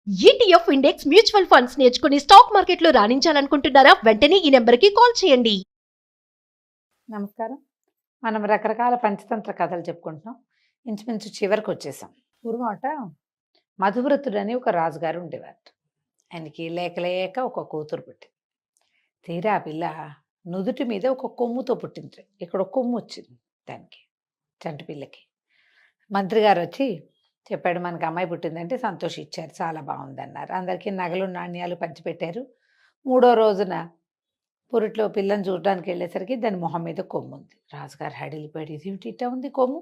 ETF index mutual funds నేర్చుకుని stock మార్కెట్లో రాణించాలనుకుంటున్నారా? వెంటనే ఈ నెంబర్కి కాల్ చేయండి. నమస్కారం. మనం రకరకాల పంచతంత్ర కథలు చెప్పుకుంటున్నాం. ఇంచుమించు చివరికి వచ్చేసాం. పూర్వమట మధువ్రతుడని ఒక రాజుగారు ఉండేవారు. ఆయనకి లేక లేక ఒక కూతురు పుట్టింది. తీరా ఆ పిల్ల నుదుటి మీద ఒక కొమ్ముతో పుట్టింది. ఇక్కడ ఒక కొమ్ము వచ్చింది దానికి, చంటి పిల్లకి. మంత్రి గారు వచ్చి చెప్పాడు, మనకి అమ్మాయి పుట్టిందంటే సంతోషించారు, చాలా బాగుందన్నారు. అందరికీ నగలు నాణ్యాలు పంచిపెట్టారు. మూడో రోజున పురిట్లో పిల్లని చూడడానికి వెళ్ళేసరికి దాని మొహం మీద కొమ్ము ఉంది. రాజుగారు హడిలిపోయాడు, ఇది ఇట్టా ఉంది కొమ్ము,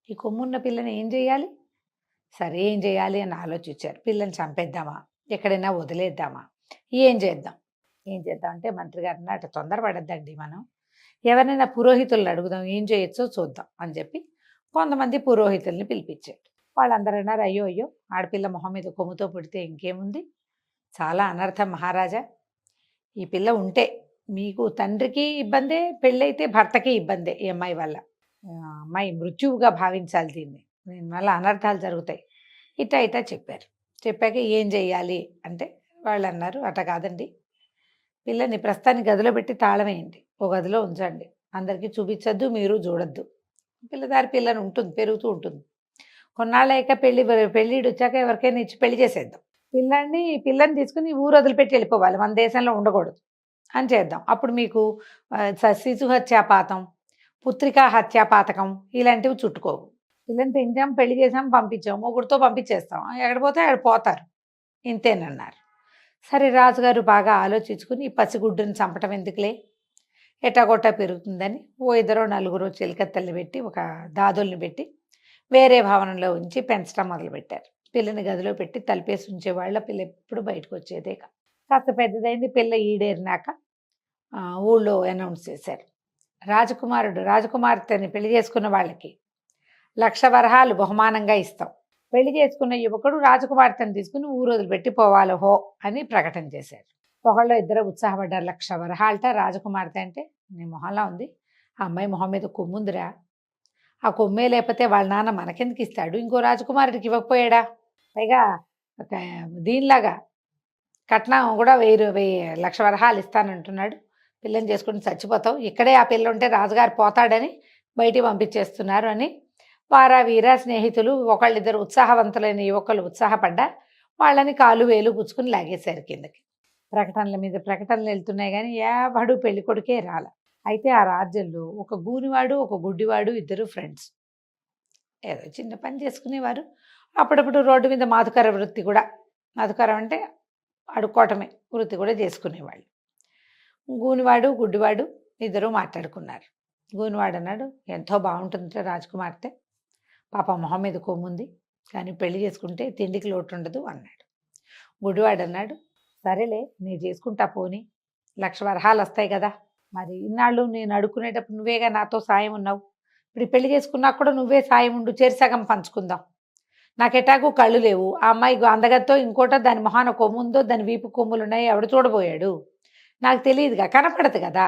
ఈ కొమ్ము ఉన్న పిల్లని ఏం చేయాలి? సరే ఏం చేయాలి అని ఆలోచించారు. పిల్లని చంపేద్దామా, ఎక్కడైనా వదిలేద్దామా, ఏం చేద్దాం అంటే మంత్రి గారు అన్నట్టు తొందరపడద్దండి, మనం ఎవరైనా పురోహితులను అడుగుదాం, ఏం చేయొచ్చో చూద్దాం అని చెప్పి కొంతమంది పురోహితుల్ని పిలిపించాడు. వాళ్ళందరూ అన్నారు, అయ్యో అయ్యో, ఆడపిల్ల మొహం మీద కొమ్ముతో పుడితే ఇంకేముంది, చాలా అనర్థం మహారాజా. ఈ పిల్ల ఉంటే మీకు తండ్రికి ఇబ్బందే, పెళ్ళైతే భర్తకి ఇబ్బందే. ఈ అమ్మాయి వల్ల అమ్మాయి మృత్యువుగా భావించాలి దీన్ని, దీనివల్ల అనర్థాలు జరుగుతాయి. ఇట్టా చెప్పారు. చెప్పాక ఏం చెయ్యాలి అంటే వాళ్ళు అన్నారు, అట కాదండి, పిల్లని ప్రస్తుతానికి గదిలో పెట్టి తాళం వేయండి, ఓ గదిలో ఉంచండి, అందరికీ చూపించద్దు, మీరు చూడొద్దు. పిల్లదారి పిల్లని ఉంటుంది, పెరుగుతూ ఉంటుంది. కొన్నాళ్ళక పెళ్ళిడు వచ్చాక ఎవరికైనా ఇచ్చి పెళ్లి చేసేద్దాం. పిల్లని తీసుకుని ఊరు వదిలిపెట్టి వెళ్ళిపోవాలి, మన దేశంలో ఉండకూడదు అని చేద్దాం. అప్పుడు మీకు శిశు హత్యాపాతం, పుత్రికా హత్యాపాతకం ఇలాంటివి చుట్టుకోవు. పిల్లని పెంచాం, పెళ్లి చేసాం, పంపించాం, మొగుడితో పంపించేస్తాం, ఎక్కడ పోతే అక్కడ పోతారు, ఇంతేనన్నారు. సరే రాజుగారు బాగా ఆలోచించుకుని ఈ పసిగుడ్డుని చంపటం ఎందుకులే, ఎటాగొట్టా పెరుగుతుందని ఓ ఇద్దరో నలుగురో చిలకత్తల్ని పెట్టి ఒక దాదుల్ని పెట్టి వేరే భవనంలో ఉంచి పెంచడం మొదలుపెట్టారు. పిల్లని గదిలో పెట్టి తలిపేసి ఉంచేవాళ్ళ, పిల్ల ఎప్పుడు బయటకు వచ్చేదే కాదు. కాస్త పెద్దదైంది, పిల్ల ఈడేరినాక ఊళ్ళో అనౌన్స్ చేశారు, రాజకుమార్తెని పెళ్లి చేసుకున్న వాళ్ళకి 1,00,000 వరహాలు బహుమానంగా ఇస్తాం, పెళ్లి చేసుకున్న యువకుడు రాజకుమార్తెను తీసుకుని ఊరు వదిలిపెట్టి పోవాలి హో అని ప్రకటన చేశారు. ఒకళ్ళు ఇద్దరు ఉత్సాహపడ్డారు. 1,00,000 వరహాలట రాజకుమార్తె అంటే నీ మొహంలా ఉంది, ఆ అమ్మాయి మొహం మీద కొమ్ముందిరా, ఆ కొమ్మే లేకపోతే వాళ్ళ నాన్న మనకెందుకు ఇస్తాడు, ఇంకో రాజకుమారుడికి ఇవ్వకపోయాడా, పైగా దీనిలాగా కట్నం కూడా 1,00,000 వరహాలు ఇస్తానంటున్నాడు, పిల్లని చేసుకుని చచ్చిపోతావు, ఇక్కడే ఆ పిల్ల ఉంటే రాజుగారు పోతాడని బయటికి పంపించేస్తున్నారు అని వారా వీర స్నేహితులు ఒకళ్ళిద్దరు ఉత్సాహవంతులైన యువకులు ఉత్సాహపడ్డా వాళ్ళని కాలు వేలు పుచ్చుకుని లాగేశారు కిందకి. ప్రకటనల మీద ప్రకటనలు వెళ్తున్నాయి కానీ ఎవడు పెళ్లి కొడుకే రాల. అయితే ఆ రాజ్యంలో ఒక గూనివాడు ఒక గుడ్డివాడు ఇద్దరు ఫ్రెండ్స్, ఏదో చిన్న పని చేసుకునేవారు. అప్పుడప్పుడు రోడ్డు మీద మాధుకర వృత్తి కూడా, మాధుకరం అంటే అడుక్కోవటమే వృత్తి కూడా చేసుకునేవాళ్ళు. గూనివాడు గుడ్డివాడు ఇద్దరు మాట్లాడుకున్నారు. గూనివాడు అన్నాడు, ఎంతో బాగుంటుంది రాజకుమార్తె, పాప మొహం మీద కొమ్ముంది, కానీ పెళ్లి చేసుకుంటే తిండికి లోటు ఉండదు అన్నాడు. గుడ్డివాడు అన్నాడు, సరేలే నేను చేసుకుంటా, పోని 1,00,000 వరహాలు వస్తాయి కదా, మరి ఇన్నాళ్ళు నేను అడుక్కునేటప్పుడు నువ్వేగా నాతో సాయం ఉన్నావు, ఇప్పుడు పెళ్లి చేసుకున్నాక కూడా నువ్వే సాయం ఉండు, సగం పంచుకుందాం, నాకెటాకు కళ్ళు లేవు, ఆ అమ్మాయి అందగత్తో ఇంకోటో దాని మొహాన కొమ్ముందో దాని వీపు కొమ్ములు ఉన్నాయి, ఎవడు చూడబోయాడు, నాకు తెలియదుగా, కనపడదు కదా,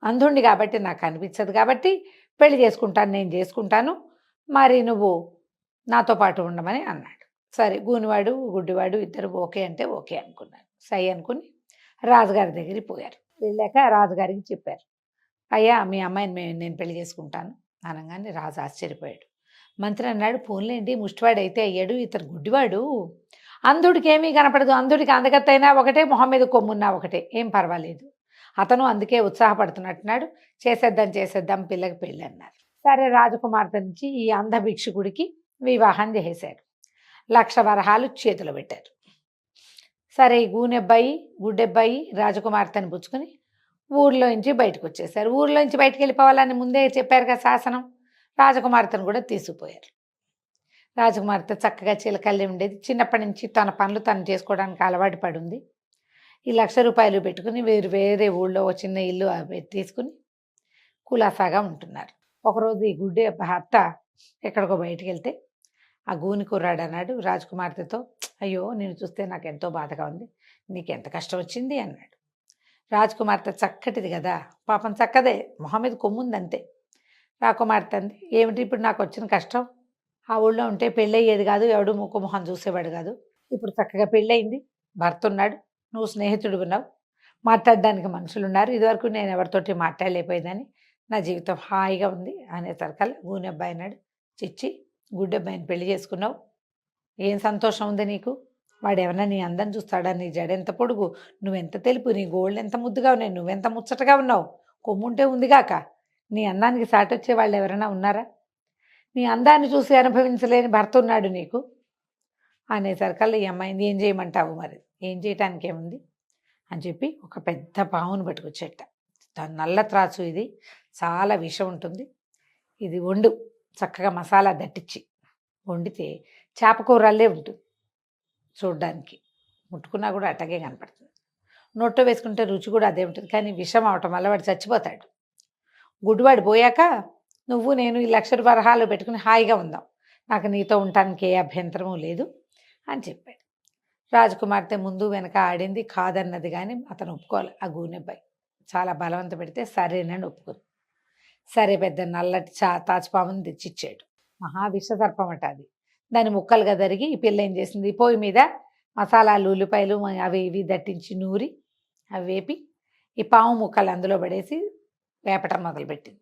అంధుండి కాబట్టి నాకు కనిపించదు, కాబట్టి పెళ్లి చేసుకుంటాను, నేను చేసుకుంటాను, మరి నువ్వు నాతో పాటు ఉండమని అన్నాడు. సరే గూనివాడు గుడ్డివాడు ఇద్దరు ఓకే అంటే ఓకే అనుకున్నారు. సై అనుకుని రాజుగారి దగ్గరికి పోయారు. వెళ్ళాక రాజుగారికి చెప్పారు, అయ్యా మీ అమ్మాయిని నేను పెళ్లి చేసుకుంటాను అనగానే రాజు ఆశ్చర్యపోయాడు. మంత్రి అన్నాడు, పోన్లేండి ముష్టివాడు అయితే అయ్యాడు, ఇతను గుడ్డివాడు, అంధుడికి ఏమీ కనపడదు, అంధుడికి అందగత్తైనా ఒకటే, మొహం మీద కొమ్మున్నా ఒకటే, ఏం పర్వాలేదు, అతను అందుకే ఉత్సాహపడుతున్నట్టున్నాడు, చేసేద్దాం పిల్లకి పెళ్ళి అన్నారు. సరే రాజకుమార్తె నుంచి ఈ అంధ భిక్షుకుడికి వివాహం చేసేశారు. 1,00,000 వరహాలు చేతిలో పెట్టారు. సరే ఈ గూనెబ్బాయి గుడ్డెబ్బాయి రాజకుమార్తెను పుచ్చుకొని ఊర్లోంచి బయటకు వచ్చేసారు. ఊర్లోంచి బయటకు వెళ్ళిపోవాలని ముందే చెప్పారు కదా శాసనం, రాజకుమార్తెను కూడా తీసుకుపోయారు. రాజకుమార్తె చక్కగా చిలకల్లి ఉండేది, చిన్నప్పటి నుంచి తన పనులు తను చేసుకోవడానికి అలవాటు పడింది. ఈ 1,00,000 రూపాయలు పెట్టుకుని వేరే ఊళ్ళో ఒక చిన్న ఇల్లు తీసుకుని కులాసాగా ఉంటున్నారు. ఒకరోజు ఈ గుడ్డే భర్త ఎక్కడికో బయటికి వెళ్తే ఆ గూని కుర్రాడు అన్నాడు రాజకుమార్తెతో, అయ్యో నేను చూస్తే నాకు ఎంతో బాధగా ఉంది, నీకు ఎంత కష్టం వచ్చింది అన్నాడు. రాజకుమార్తె చక్కటిది కదా, పాపం చక్కదే, మొహం మీద కొమ్ముంది అంతే. రాకుమార్తె అంది, ఏమిటి ఇప్పుడు నాకు వచ్చిన కష్టం, ఆ ఊళ్ళో ఉంటే పెళ్ళయ్యేది కాదు, ఎవడు ముక్కు మొహం చూసేవాడు కాదు, ఇప్పుడు చక్కగా పెళ్ళయింది, భర్త ఉన్నాడు, నువ్వు స్నేహితుడు ఉన్నావు, మాట్లాడడానికి మనుషులున్నారు. ఇదివరకు నేను ఎవరితోటి మాట్లాడలేకపోయేదాన్ని, నా జీవితం హాయిగా ఉంది అనేసరికల్లా గూని అబ్బాయి అన్నాడు, చిచ్చి గుడ్డబ్బాయిని పెళ్లి చేసుకున్నావు, ఏం సంతోషం ఉంది నీకు? వాడేమన్నా నీ అందం చూస్తాడా? నీ జడెంత పొడుగు, నువ్వెంత తెలుపు, నీ గోళ్ళు ఎంత ముద్దుగా ఉన్నాయి, నువ్వెంత ముచ్చటగా ఉన్నావు, కొమ్ముంటే ఉందిగాక, నీ అందానికి సాటొచ్చే వాళ్ళు ఎవరైనా ఉన్నారా? నీ అందాన్ని చూసి అనుభవించలేని భర్త ఉన్నాడు నీకు అనేసరికల్లా ఈ అమ్మాయిని ఏం చేయమంటావు మరి, ఏం చేయటానికి ఏముంది అని చెప్పి ఒక పెద్ద పావును పట్టుకొచ్చేట. దాని నల్ల త్రాసు ఇది, చాలా విషం ఉంటుంది, ఇది వండు, చక్కగా మసాలా దట్టించి వండితే చేపకూరల్లే ఉంటుంది చూడ్డానికి, ముట్టుకున్నా కూడా అట్టగే కనపడుతుంది, నోట్లో వేసుకుంటే రుచి కూడా అదే ఉంటుంది. కానీ విషం అవటం వల్ల వాడు చచ్చిపోతాడు. గుడ్డివాడు పోయాక నువ్వు నేను ఈ 1,00,000 వరహాలు పెట్టుకుని హాయిగా ఉందాం, నాకు నీతో ఉండటానికి ఏ అభ్యంతరము లేదు అని చెప్పాడు. రాజకుమార్తె ముందు వెనక ఆడింది, కాదన్నది, కానీ అతను ఒప్పుకోవాలి. ఆ గూనెబ్బాయి చాలా బలవంత పెడితే సరేనని ఒప్పుకుంది. సరే పెద్ద నల్లటి తాచుపాముని తెచ్చిచ్చాడు. మహావిష సర్పం అట అది. దాని ముక్కలుగా జరిగి ఈ పిల్ల ఏం చేసింది, పొయ్యి మీద మసాలాలు ఉల్లిపాయలు అవి ఇవి దట్టించి నూరి అవి వేపి ఈ పాము ముక్కలు అందులో పడేసి వేపటం మొదలుపెట్టింది.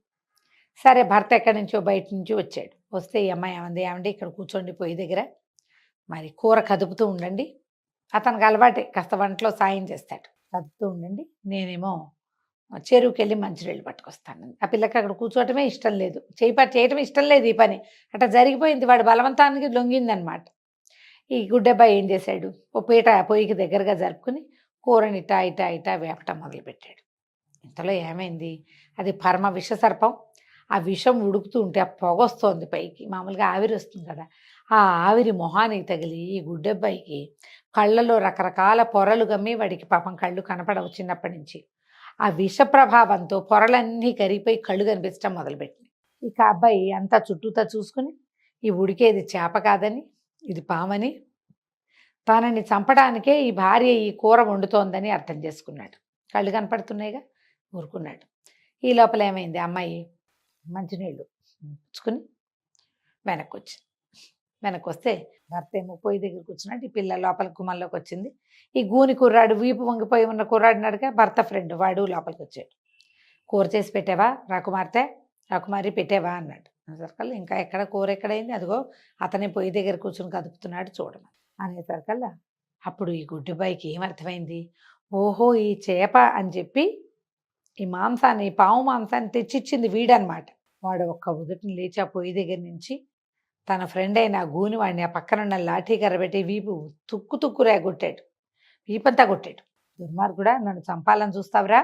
సరే భర్త ఎక్కడి నుంచో బయట నుంచి వచ్చాడు. వస్తే ఈ అమ్మాయి ఏమంది, ఇక్కడ కూర్చోండి పొయ్యి దగ్గర, మరి కూర కదుపుతూ ఉండండి, అతనికి అలవాటే కాస్త వంటలో సాయం చేస్తాడు, కదుపుతూ ఉండండి, నేనేమో చెరువుకి వెళ్ళి మంచినీళ్ళు పట్టుకొస్తాను. ఆ పిల్లకి అక్కడ కూర్చోవటమే ఇష్టం లేదు, చేయటం ఇష్టం లేదు ఈ పని, అట్లా జరిగిపోయింది, వాడు బలవంతానికి లొంగిందనమాట. ఈ గుడ్డబ్బాయి ఏం చేశాడు, ఓ పీట పొయ్యికి దగ్గరగా జరుపుకుని కూరని ఇటా వేపటం మొదలుపెట్టాడు. ఇంతలో ఏమైంది, అది పరమ విషసర్పం, ఆ విషం ఉడుకుతూ ఉంటే ఆ పొగ వస్తోంది పైకి, మామూలుగా ఆవిరి వస్తుంది కదా, ఆ ఆవిరి మొహానికి తగిలి ఈ గుడ్డబ్బాయికి కళ్ళలో రకరకాల పొరలు గమ్మి, వాడికి పాపం కళ్ళు కనపడవు చిన్నప్పటి నుంచి, ఆ విష ప్రభావంతో పొరలన్నీ కరిగిపోయి కళ్ళు కనిపించడం మొదలుపెట్టింది. ఇక అబ్బాయి అంతా చుట్టూతా చూసుకుని ఈ ఉడికేది చేప కాదని, ఇది పామని, తనని చంపడానికే ఈ భార్య ఈ కూర వండుతోందని అర్థం చేసుకున్నాడు. కళ్ళు కనపడుతున్నాయిగా, ఊరుకున్నాడు. ఈ లోపల ఏమైంది, అమ్మాయి మంచినీళ్ళు పుచ్చుకుని వెనక్కి వచ్చింది. వెనక్కి వస్తే భర్త ఏమో పొయ్యి దగ్గర కూర్చున్నాడు, ఈ పిల్ల లోపల గుమ్మంలోకి వచ్చింది. ఈ గూని కుర్రాడు, వీపు వంగిపోయి ఉన్న కుర్రాడిని అడిగా భర్త ఫ్రెండ్, వాడు లోపలికి వచ్చాడు. కూర చేసి పెట్టావా రాకుమారి పెట్టావా అన్నాడు. అనేసరికల్లా ఇంకా ఎక్కడ కూర ఎక్కడైంది, అదిగో అతనే పొయ్యి దగ్గర కూర్చుని కదుపుతున్నాడు చూడమని అనేసరికల్లా అప్పుడు ఈ గుడ్డిబాయికి ఏమర్థమైంది, ఓహో ఈ చేప అని చెప్పి ఈ మాంసాన్ని, ఈ పాము మాంసాన్ని తెచ్చిచ్చింది వీడనమాట. వాడు ఒక్క ఉదుటిని లేచి ఆ పొయ్యి దగ్గర నుంచి తన ఫ్రెండ్ అయిన ఆ గూని వాడిని ఆ పక్కన ఉన్న లాఠీ కర్ర పెట్టి వీపు తుక్కు రేగొట్టాడు, వీపంతా కొట్టాడు. దుర్మార్గుడా, నన్ను చంపాలని చూస్తావురా,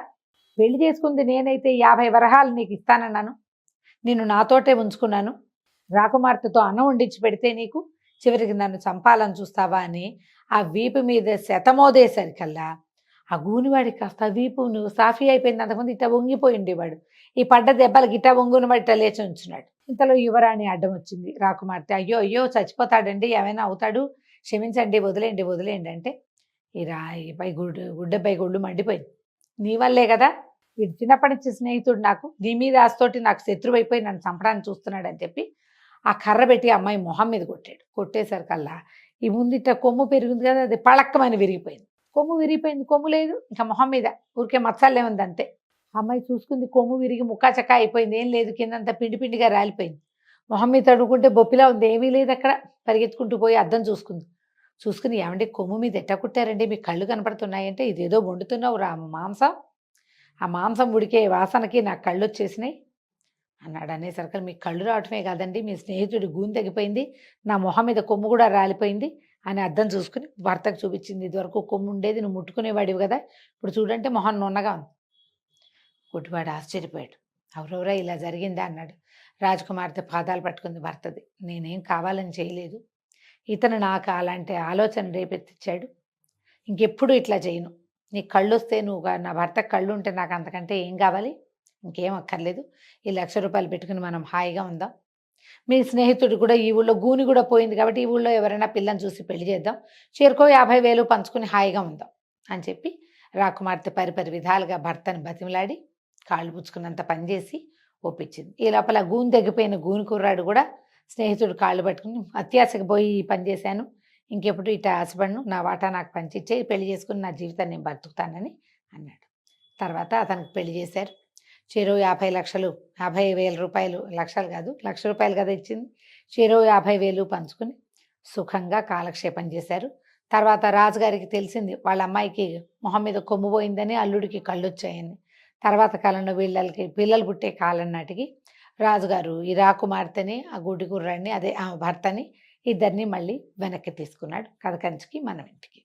పెళ్లి చేసుకుంది నేనైతే 50 వరహాలు నీకు ఇస్తానన్నాను, నిన్ను నాతోటే ఉంచుకున్నాను, రాకుమార్తెతో అన్నం వండించి పెడితే నీకు చివరికి నన్ను చంపాలని చూస్తావా అని ఆ వీపు మీద శతమోదేసరికల్లా ఆ గూనివాడికి కాస్త వీపు నువ్వు సాఫీ అయిపోయింది. అంతకుముందు ఇట్లా వంగిపోయి ఉండేవాడు, ఈ పడ్డ దెబ్బలకి ఇట్లా వంగుని వాడు ఇట్లా లేచి ఉంచున్నాడు. ఇంతలో యువరాణి అడ్డం వచ్చింది. రాకుమార్తె అయ్యో చచ్చిపోతాడండి, ఏమైనా అవుతాడు, క్షమించండి, వదిలేయండి అంటే ఈ పై గుడ్డపై గుళ్ళు మండిపోయింది. నీ వల్లే కదా, వీడు చిన్నప్పటి నుంచి స్నేహితుడు, నాకు నీ మీద ఆస్తోటి నాకు శత్రువు అయిపోయి నన్ను చంపడానికి చూస్తున్నాడు అని చెప్పి ఆ కర్ర పెట్టి అమ్మాయి మొహం మీద కొట్టాడు. కొట్టేసరికల్లా ఈ ముందిట కొమ్ము పెరిగింది కదా, అది పళక్కమని విరిగిపోయింది. కొమ్ము విరిగిపోయింది, కొమ్ము లేదు, ఇంకా మొహం మీద ఊరికే మచ్చలే ఉంది అంతే. అమ్మాయి చూసుకుంది, కొమ్ము విరిగి ముక్కాచక్క అయిపోయింది, ఏం లేదు, కిందంతా పిండిగా రాలిపోయింది, మొహం మీద తడుకుంటే బొప్పిలా ఉంది, ఏమీ లేదు అక్కడ. పరిగెత్తుకుంటూ పోయి అద్దం చూసుకుని ఏమంటే కొమ్ము మీద ఎట్ట కుట్టారండి, మీకు కళ్ళు కనపడుతున్నాయంటే, ఇదేదో వండుతున్నావు రా మాంసం, ఆ మాంసం ఉడికే వాసనకి నాకు కళ్ళు వచ్చేసినాయి అన్నాడు. అనేసరికి మీకు కళ్ళు రావటమే కాదండి, మీ స్నేహితుడి గూని తగ్గిపోయింది, నా మొహం మీద కొమ్ము కూడా రాలిపోయింది అని అద్దం చూసుకుని భర్తకు చూపించింది. ఇదివరకు కొమ్ము ఉండేది, నువ్వు ముట్టుకునేవాడివి కదా, ఇప్పుడు చూడంటే మొహం నున్నగా ఉంది. గుడ్డివాడు ఆశ్చర్యపోయాడు. ఎవరెవరా ఇలా జరిగిందా అన్నాడు. రాజకుమార్తె పాదాలు పట్టుకుంది భర్తది. నేనేం కావాలని చేయలేదు, ఇతను నాకు అలాంటి ఆలోచన రేపెత్తిచ్చాడు, ఇంకెప్పుడు ఇట్లా చేయను, నీ కళ్ళు వస్తే నువ్వు నా భర్త కళ్ళు ఉంటే నాకు అంతకంటే ఏం కావాలి, ఇంకేం అక్కర్లేదు, ఈ 1,00,000 రూపాయలు పెట్టుకుని మనం హాయిగా ఉందాం, మీ స్నేహితుడు కూడా ఈ ఊళ్ళో గూని కూడా పోయింది కాబట్టి ఈ ఊళ్ళో ఎవరైనా పిల్లని చూసి పెళ్లి చేద్దాం, చేరుకో 50,000 పంచుకుని హాయిగా ఉందాం అని చెప్పి రాకుమార్తె పరిపరి విధాలుగా భర్తను బతిమలాడి కాళ్ళు పుచ్చుకున్నంత పనిచేసి ఒప్పించింది. ఈ లోపల గూని తగ్గిపోయిన గూని కుర్రాడు కూడా స్నేహితుడు కాళ్ళు పట్టుకుని అత్యాశకు పోయి ఈ పని చేశాను, ఇంకెప్పుడు ఇట ఆశపడను, నా వాటా నాకు పంచిచ్చేయి, పెళ్లి చేసుకుని నా జీవితాన్ని నేను బతుకుతానని అన్నాడు. తర్వాత అతనికి పెళ్లి చేశారు. చెరో 50,00,000, 50,000 రూపాయలు, లక్షలు కాదు, ₹1,00,000 కదా ఇచ్చింది. చెరో 50,000 పంచుకుని సుఖంగా కాలక్షేపం చేశారు. తర్వాత రాజుగారికి తెలిసింది వాళ్ళ అమ్మాయికి మొహం మీద కొమ్ము పోయిందని, అల్లుడికి కళ్ళొచ్చాయని. తర్వాత కాలంలో వీళ్ళకి పిల్లలు పుట్టే కాలం నాటికి రాజుగారు ఈ రాకుమార్తెని, ఆ గుడ్డి కుర్రాడిని, అదే ఆ భర్తని, ఇద్దరిని మళ్ళీ వెనక్కి తీసుకున్నాడు కథ కంచికి, మనం ఇంటికి.